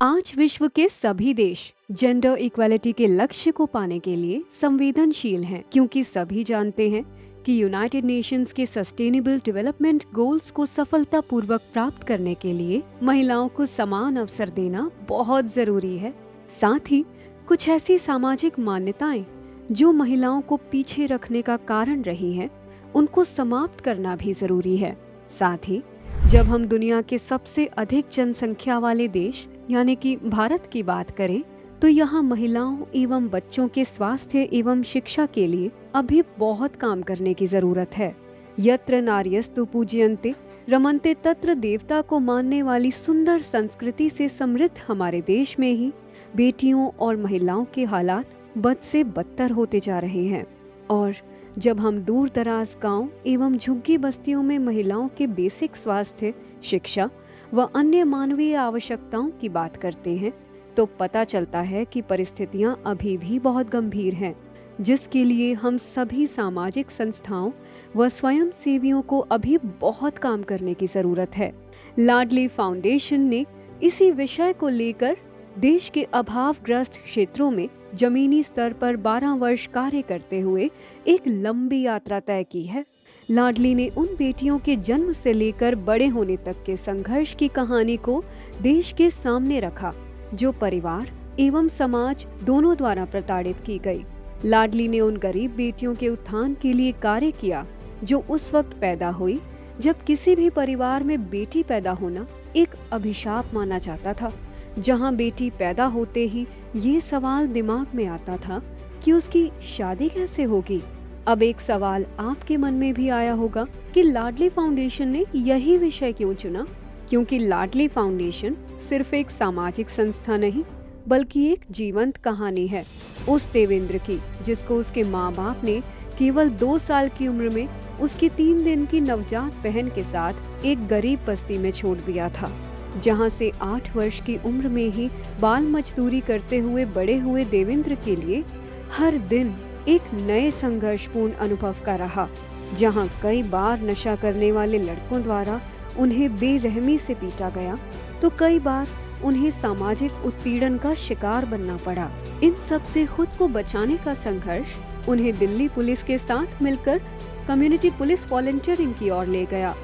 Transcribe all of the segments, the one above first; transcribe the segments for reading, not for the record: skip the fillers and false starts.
आज विश्व के सभी देश जेंडर इक्वालिटी के लक्ष्य को पाने के लिए संवेदनशील हैं, क्योंकि सभी जानते हैं कि यूनाइटेड नेशंस के सस्टेनेबल डेवलपमेंट गोल्स को सफलतापूर्वक प्राप्त करने के लिए महिलाओं को समान अवसर देना बहुत जरूरी है। साथ ही कुछ ऐसी सामाजिक मान्यताएं जो महिलाओं को पीछे रखने का कारण रही हैं, उनको समाप्त करना भी जरूरी है। साथ ही जब हम दुनिया के सबसे अधिक जनसंख्या वाले देश यानी कि भारत की बात करें, तो यहाँ महिलाओं एवं बच्चों के स्वास्थ्य एवं शिक्षा के लिए अभी बहुत काम करने की जरूरत है। यत्र नार्यस्तु पूज्यन्ते रमन्ते तत्र देवता को मानने वाली सुंदर संस्कृति से समृद्ध हमारे देश में ही बेटियों और महिलाओं के हालात बद से बदतर होते जा रहे हैं। और जब हम दूर दराज गाँव एवं झुग्गी बस्तियों में महिलाओं के बेसिक स्वास्थ्य, शिक्षा व अन्य मानवीय आवश्यकताओं की बात करते हैं, तो पता चलता है कि परिस्थितियां अभी भी बहुत गंभीर हैं, जिसके लिए हम सभी सामाजिक संस्थाओं व स्वयं सेवियों को अभी बहुत काम करने की जरूरत है। लाडली फाउंडेशन ने इसी विषय को लेकर देश के अभावग्रस्त क्षेत्रों में जमीनी स्तर पर 12 वर्ष कार्य करते हुए एक लंबी यात्रा तय की है। लाडली ने उन बेटियों के जन्म से लेकर बड़े होने तक के संघर्ष की कहानी को देश के सामने रखा, जो परिवार एवं समाज दोनों द्वारा प्रताड़ित की गई। लाडली ने उन गरीब बेटियों के उत्थान के लिए कार्य किया जो उस वक्त पैदा हुई जब किसी भी परिवार में बेटी पैदा होना एक अभिशाप माना जाता था, जहां बेटी पैदा होते ही ये सवाल दिमाग में आता था कि उसकी शादी कैसे होगी। अब एक सवाल आपके मन में भी आया होगा कि लाडली फाउंडेशन ने यही विषय क्यों चुना, क्योंकि लाडली फाउंडेशन सिर्फ एक सामाजिक संस्था नहीं बल्कि एक जीवंत कहानी है उस देवेंद्र की, जिसको उसके माँ बाप ने केवल 2 साल की उम्र में उसकी 3 दिन की नवजात बहन के साथ एक गरीब बस्ती में छोड़ दिया था, जहां से 8 वर्ष की उम्र में ही बाल मजदूरी करते हुए बड़े हुए देवेंद्र के लिए हर दिन एक नए संघर्षपूर्ण अनुभव का रहा, जहां कई बार नशा करने वाले लड़कों द्वारा उन्हें बेरहमी से पीटा गया, तो कई बार उन्हें सामाजिक उत्पीड़न का शिकार बनना पड़ा। इन सब से खुद को बचाने का संघर्ष उन्हें दिल्ली पुलिस के साथ मिलकर कम्युनिटी पुलिस वॉलंटियरिंग की ओर ले गया,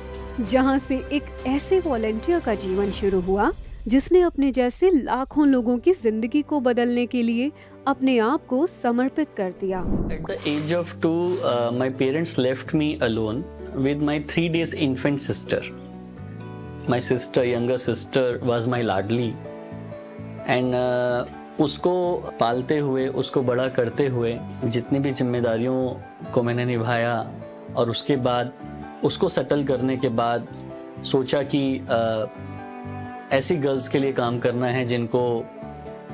जहां से एक ऐसे वॉलंटियर का जीवन शुरू हुआ जिसने अपने जैसे लाखों लोगों की जिंदगी को बदलने के लिए अपने आप को समर्पित कर दिया। At the age of 2, my parents left me alone with my 3 days infant sister. My sister, younger sister, was my Ladli, and उसको पालते हुए, उसको बड़ा करते हुए जितनी भी जिम्मेदारियों को मैंने निभाया, और उसके बाद उसको सेटल करने के बाद सोचा कि ऐसी गर्ल्स के लिए काम करना है जिनको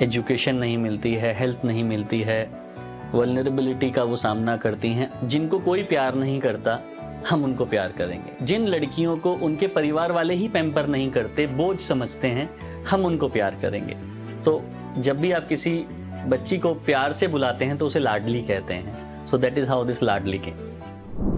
एजुकेशन नहीं मिलती है, हेल्थ नहीं मिलती है, वल्नरेबिलिटी का वो सामना करती हैं, जिनको कोई प्यार नहीं करता, हम उनको प्यार करेंगे। जिन लड़कियों को उनके परिवार वाले ही पैम्पर नहीं करते, बोझ समझते हैं, हम उनको प्यार करेंगे। तो जब भी आप किसी बच्ची को प्यार से बुलाते हैं तो उसे लाडली कहते हैं। So that is how this Ladli came.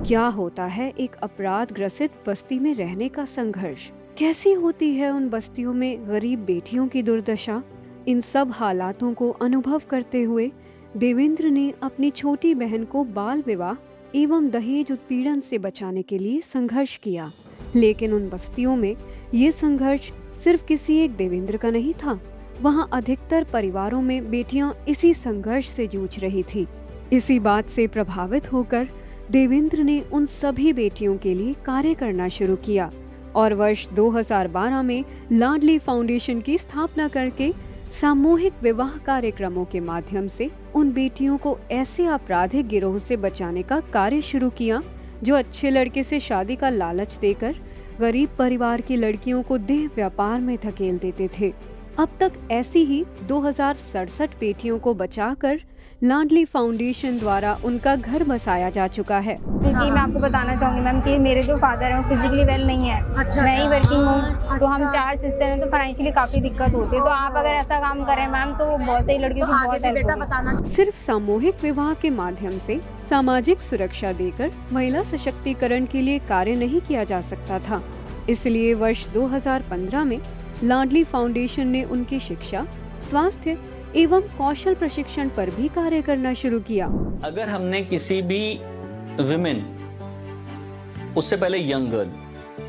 क्या होता है एक अपराध ग्रसित बस्ती में रहने का संघर्ष? कैसी होती है उन बस्तियों में गरीब बेटियों की दुर्दशा? इन सब हालातों को अनुभव करते हुए देवेंद्र ने अपनी छोटी बहन को बाल विवाह एवं दहेज उत्पीड़न से बचाने के लिए संघर्ष किया। लेकिन उन बस्तियों में ये संघर्ष सिर्फ किसी एक देवेंद्र का नहीं था, वहाँ अधिकतर परिवारों में बेटियां इसी संघर्ष से जूझ रही थी। इसी बात से प्रभावित होकर देवेंद्र ने उन सभी बेटियों के लिए कार्य करना शुरू किया और वर्ष 2012 में लाडली फाउंडेशन की स्थापना करके सामूहिक विवाह कार्यक्रमों के माध्यम से उन बेटियों को ऐसे आपराधिक गिरोह से बचाने का कार्य शुरू किया जो अच्छे लड़के से शादी का लालच देकर गरीब परिवार की लड़कियों को देह व्यापार में धकेल देते थे। अब तक ऐसी ही 2067 बेटियों को बचाकर लाडली फाउंडेशन द्वारा उनका घर बसाया जा चुका है। क्योंकि मैं आपको बताना चाहूँगी मैम कि मेरे जो फादर हैं वो फिजिकली वेल नहीं है। मैं ही वर्किंग हूँ, तो हम 4 सिस्टर हैं, तो फाइनेंशियली काफ़ी दिक्कत होती है। तो आप अगर ऐसा काम करें मैम तो बहुत सही लड़कियों की बहुत हेल्प होगी। सिर्फ सामूहिक विवाह के माध्यम से सामाजिक सुरक्षा देकर महिला सशक्तिकरण के लिए कार्य नहीं किया जा सकता था। इसलिए वर्ष 2015 में लाडली फाउंडेशन ने उनकी शिक्षा, स्वास्थ्य एवं कौशल प्रशिक्षण पर भी कार्य करना शुरू किया। अगर हमने किसी भी विमेन, उससे पहले यंग गर्ल,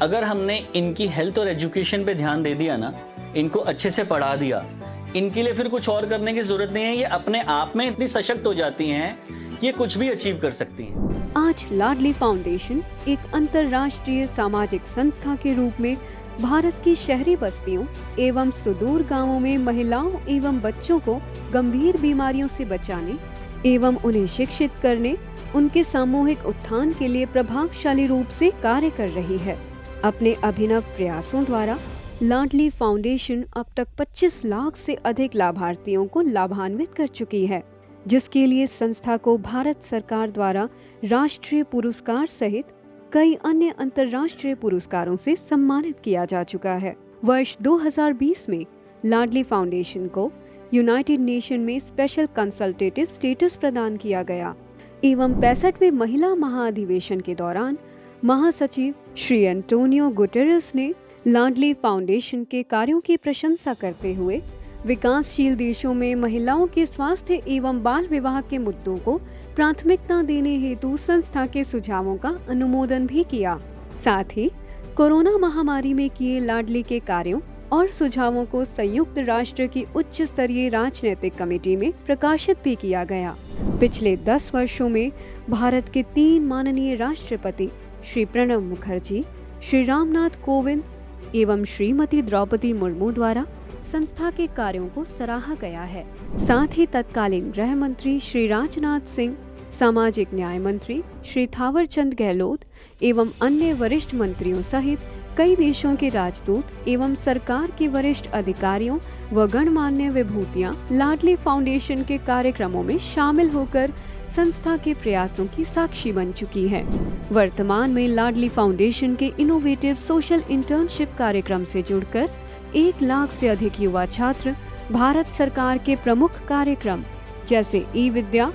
अगर हमने इनकी हेल्थ और एजुकेशन पे ध्यान दे दिया ना, इनको अच्छे से पढ़ा दिया, इनके लिए फिर कुछ और करने की जरूरत नहीं है। ये अपने आप में इतनी सशक्त हो जाती हैं कि ये कुछ भी अचीव कर सकती हैं। आज लाडली फाउंडेशन एक अंतर्राष्ट्रीय सामाजिक संस्था के रूप में भारत की शहरी बस्तियों एवं सुदूर गांवों में महिलाओं एवं बच्चों को गंभीर बीमारियों से बचाने एवं उन्हें शिक्षित करने, उनके सामूहिक उत्थान के लिए प्रभावशाली रूप से कार्य कर रही है। अपने अभिनव प्रयासों द्वारा लाडली फाउंडेशन अब तक 25 लाख से अधिक लाभार्थियों को लाभान्वित कर चुकी है, जिसके लिए संस्था को भारत सरकार द्वारा राष्ट्रीय पुरस्कार सहित कई अन्य अंतर्राष्ट्रीय पुरस्कारों से सम्मानित किया जा चुका है। वर्ष 2020 में लाडली फाउंडेशन को यूनाइटेड नेशन में स्पेशल कंसल्टेटिव स्टेटस प्रदान किया गया एवं 65वें महिला महाअधिवेशन के दौरान महासचिव श्री एंटोनियो गुटेरेस ने लाडली फाउंडेशन के कार्यों की प्रशंसा करते हुए विकासशील देशों में महिलाओं के स्वास्थ्य एवं बाल विवाह के मुद्दों को प्राथमिकता देने हेतु संस्था के सुझावों का अनुमोदन भी किया। साथ ही कोरोना महामारी में किए लाडली के कार्यों और सुझावों को संयुक्त राष्ट्र की उच्च स्तरीय राजनीतिक कमेटी में प्रकाशित भी किया गया। पिछले 10 वर्षों में भारत के 3 माननीय राष्ट्रपति श्री प्रणब मुखर्जी, श्री रामनाथ कोविंद एवं श्रीमती द्रौपदी मुर्मू द्वारा संस्था के कार्यों को सराहा गया है। साथ ही तत्कालीन गृह मंत्री श्री राजनाथ सिंह, सामाजिक न्याय मंत्री श्री थावरचंद गहलोत एवं अन्य वरिष्ठ मंत्रियों सहित कई देशों के राजदूत एवं सरकार के वरिष्ठ अधिकारियों व गणमान्य विभूतियां लाडली फाउंडेशन के कार्यक्रमों में शामिल होकर संस्था के प्रयासों की साक्षी बन चुकी है। वर्तमान में लाडली फाउंडेशन के इनोवेटिव सोशल इंटर्नशिप कार्यक्रम से जुड़कर 1 लाख से अधिक युवा छात्र भारत सरकार के प्रमुख कार्यक्रम जैसे ई-विद्या,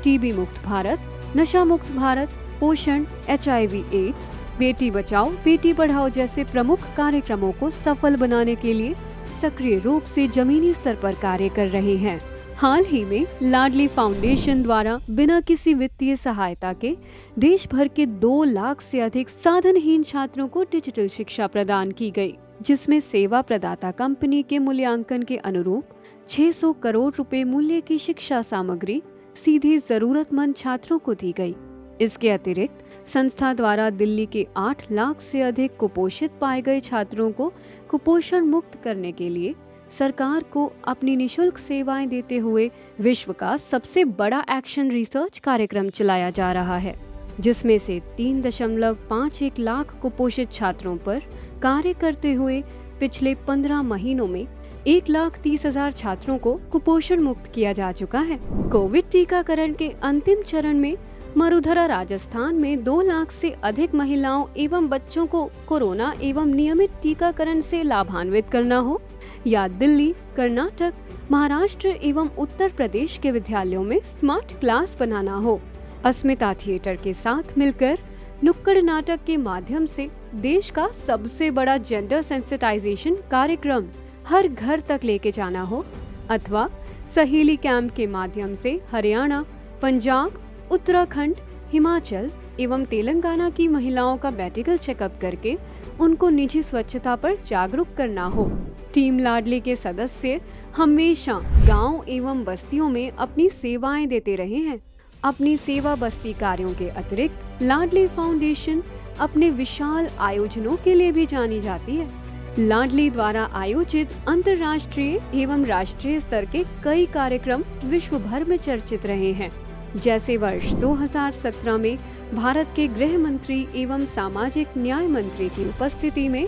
टीबी मुक्त भारत, नशा मुक्त भारत, पोषण, HIV एड्स, बेटी बचाओ बेटी पढ़ाओ जैसे प्रमुख कार्यक्रमों को सफल बनाने के लिए सक्रिय रूप से जमीनी स्तर पर कार्य कर रहे हैं। हाल ही में लाडली फाउंडेशन द्वारा बिना किसी वित्तीय सहायता के देश भर के 2 लाख से अधिक साधनहीन छात्रों को डिजिटल शिक्षा प्रदान की गई, जिसमें सेवा प्रदाता कंपनी के मूल्यांकन के अनुरूप 600 करोड़ रुपए मूल्य की शिक्षा सामग्री सीधे जरूरतमंद छात्रों को दी गई। इसके अतिरिक्त संस्था द्वारा दिल्ली के 8 लाख से अधिक कुपोषित पाए गए छात्रों को कुपोषण मुक्त करने के लिए सरकार को अपनी निशुल्क सेवाएं देते हुए विश्व का सबसे बड़ा एक्शन रिसर्च कार्यक्रम चलाया जा रहा है, जिसमें से 3.51 लाख कुपोषित छात्रों पर कार्य करते हुए पिछले 15 महीनों में 1,30,000 छात्रों को कुपोषण मुक्त किया जा चुका है। कोविड टीकाकरण के अंतिम चरण में मरुधरा राजस्थान में 2 लाख से अधिक महिलाओं एवं बच्चों को कोरोना एवं नियमित टीकाकरण से लाभान्वित करना हो या दिल्ली, कर्नाटक, महाराष्ट्र एवं उत्तर प्रदेश के विद्यालयों में स्मार्ट क्लास बनाना हो, अस्मिता थिएटर के साथ मिलकर नुक्कड़ नाटक के माध्यम से देश का सबसे बड़ा जेंडर सेंसिटाइजेशन कार्यक्रम हर घर तक लेके जाना हो, अथवा सहेली कैंप के माध्यम से हरियाणा, पंजाब, उत्तराखंड, हिमाचल एवं तेलंगाना की महिलाओं का मेडिकल चेकअप करके उनको निजी स्वच्छता पर जागरूक करना हो। टीम लाडली के सदस्य हमेशा गांव एवं बस्तियों में अपनी सेवाएं देते रहे हैं। अपनी सेवा बस्ती कार्यों के अतिरिक्त लाडली फाउंडेशन अपने विशाल आयोजनों के लिए भी जानी जाती है। लाडली द्वारा आयोजित अंतर्राष्ट्रीय एवं राष्ट्रीय स्तर के कई कार्यक्रम विश्व भर में चर्चित रहे हैं, जैसे वर्ष 2017 में भारत के गृह मंत्री एवं सामाजिक न्याय मंत्री की उपस्थिति में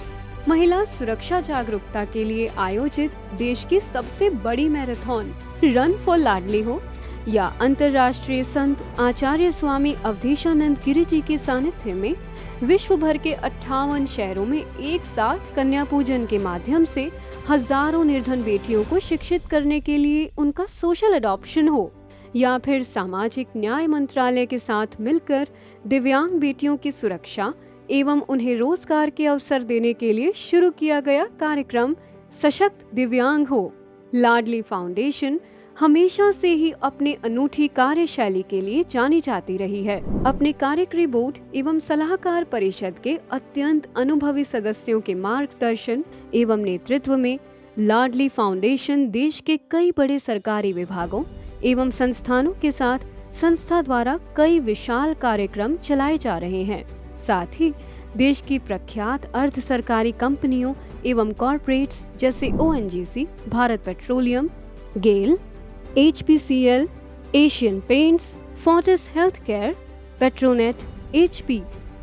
महिला सुरक्षा जागरूकता के लिए आयोजित देश की सबसे बड़ी मैराथन रन फॉर लाडली हो, या अंतर्राष्ट्रीय संत आचार्य स्वामी अवधेशानंद गिरी जी के सानिध्य में विश्व भर के 58 शहरों में एक साथ कन्या पूजन के माध्यम से हजारों निर्धन बेटियों को शिक्षित करने के लिए उनका सोशल अडॉप्शन हो, या फिर सामाजिक न्याय मंत्रालय के साथ मिलकर दिव्यांग बेटियों की सुरक्षा एवं उन्हें रोजगार के अवसर देने के लिए शुरू किया गया कार्यक्रम सशक्त दिव्यांग हो। लाडली फाउंडेशन हमेशा से ही अपने अनूठी कार्यशैली के लिए जानी जाती रही है। अपने कार्यकारी बोर्ड एवं सलाहकार परिषद के अत्यंत अनुभवी सदस्यों के मार्गदर्शन एवं नेतृत्व में लाडली फाउंडेशन देश के कई बड़े सरकारी विभागों एवं संस्थानों के साथ संस्था द्वारा कई विशाल कार्यक्रम चलाए जा रहे हैं। साथ ही देश की प्रख्यात अर्ध सरकारी कंपनियों एवं कॉरपोरेट्स जैसे ONGC, भारत पेट्रोलियम, गेल, HPCL, Asian paints, Fortis healthcare, Petronet, HP,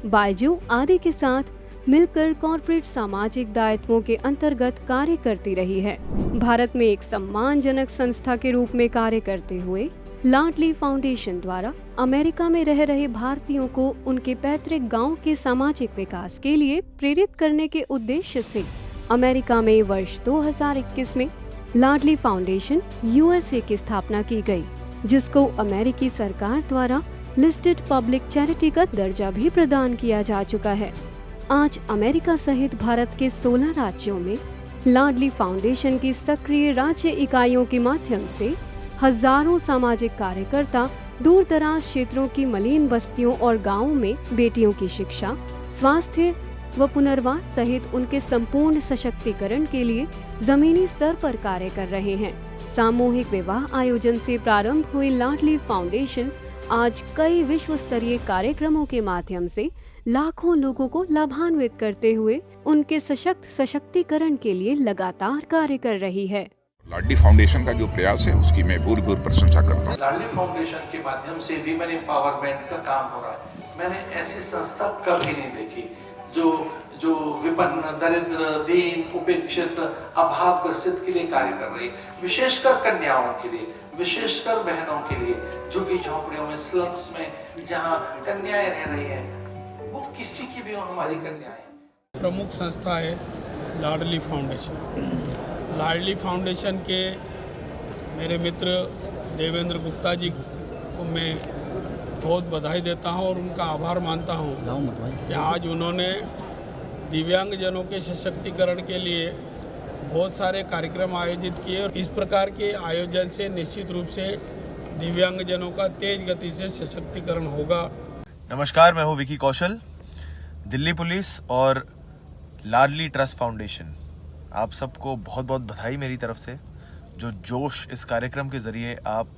Byju आदि के साथ मिलकर कॉरपोरेट सामाजिक दायित्वों के अंतर्गत कार्य करती रही है। भारत में एक सम्मानजनक संस्था के रूप में कार्य करते हुए लाडली फाउंडेशन द्वारा अमेरिका में रह रहे भारतीयों को उनके पैतृक गांव के सामाजिक विकास के लिए प्रेरित करने के उद्देश्य से अमेरिका में वर्ष 2021 में लाडली फाउंडेशन USA की स्थापना की गई, जिसको अमेरिकी सरकार द्वारा लिस्टेड पब्लिक चैरिटी का दर्जा भी प्रदान किया जा चुका है। आज अमेरिका सहित भारत के 16 राज्यों में लाडली फाउंडेशन की सक्रिय राज्य इकाइयों के माध्यम से हजारों सामाजिक कार्यकर्ता दूर दराज क्षेत्रों की मलिन बस्तियों और गांवों में बेटियों की शिक्षा, स्वास्थ्य व पुनर्वास सहित उनके संपूर्ण सशक्तिकरण के लिए जमीनी स्तर पर कार्य कर रहे हैं। सामूहिक विवाह आयोजन से प्रारंभ हुई लाडली फाउंडेशन आज कई विश्व स्तरीय कार्यक्रमों के माध्यम से लाखों लोगों को लाभान्वित करते हुए उनके सशक्तिकरण के लिए लगातार कार्य कर रही है। लाडली फाउंडेशन का जो प्रयास है उसकी मैं भूरि प्रशंसा करता हूँ। लाडली फाउंडेशन के माध्यम से वीमेन एम्पावरमेंट का काम हो रहा है। मैंने ऐसी संस्था कभी नहीं देखी जो विपन्न, दरिद्र, दीन, उपेक्षित, अभाव ग्रसित के लिए कार्य कर रही, विशेषकर कन्याओं के लिए, विशेषकर बहनों के लिए, झुग्गी झोंपड़ियों में, स्लम्स में जहाँ कन्याएं रह रही हैं, वो किसी की भी हमारी कन्याएं। प्रमुख संस्था है लाडली फाउंडेशन। लाडली फाउंडेशन के मेरे मित्र देवेंद्र गुप्ता जी को मैं बहुत बधाई देता हूं और उनका आभार मानता हूं कि आज उन्होंने दिव्यांगजनों के सशक्तिकरण के लिए बहुत सारे कार्यक्रम आयोजित किए और इस प्रकार के आयोजन से निश्चित रूप से दिव्यांगजनों का तेज गति से सशक्तिकरण होगा। नमस्कार, मैं हूं विकी कौशल। दिल्ली पुलिस और लाडली ट्रस्ट फाउंडेशन, आप सबको बहुत बहुत बधाई मेरी तरफ से। जो जोश इस कार्यक्रम के ज़रिए आप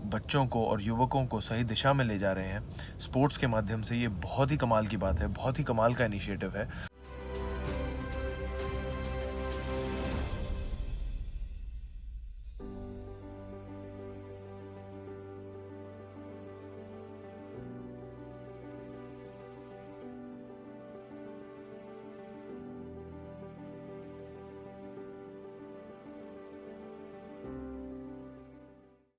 बच्चों को और युवकों को सही दिशा में ले जा रहे हैं स्पोर्ट्स के माध्यम से, ये बहुत ही कमाल की बात है, बहुत ही कमाल का इनिशिएटिव है।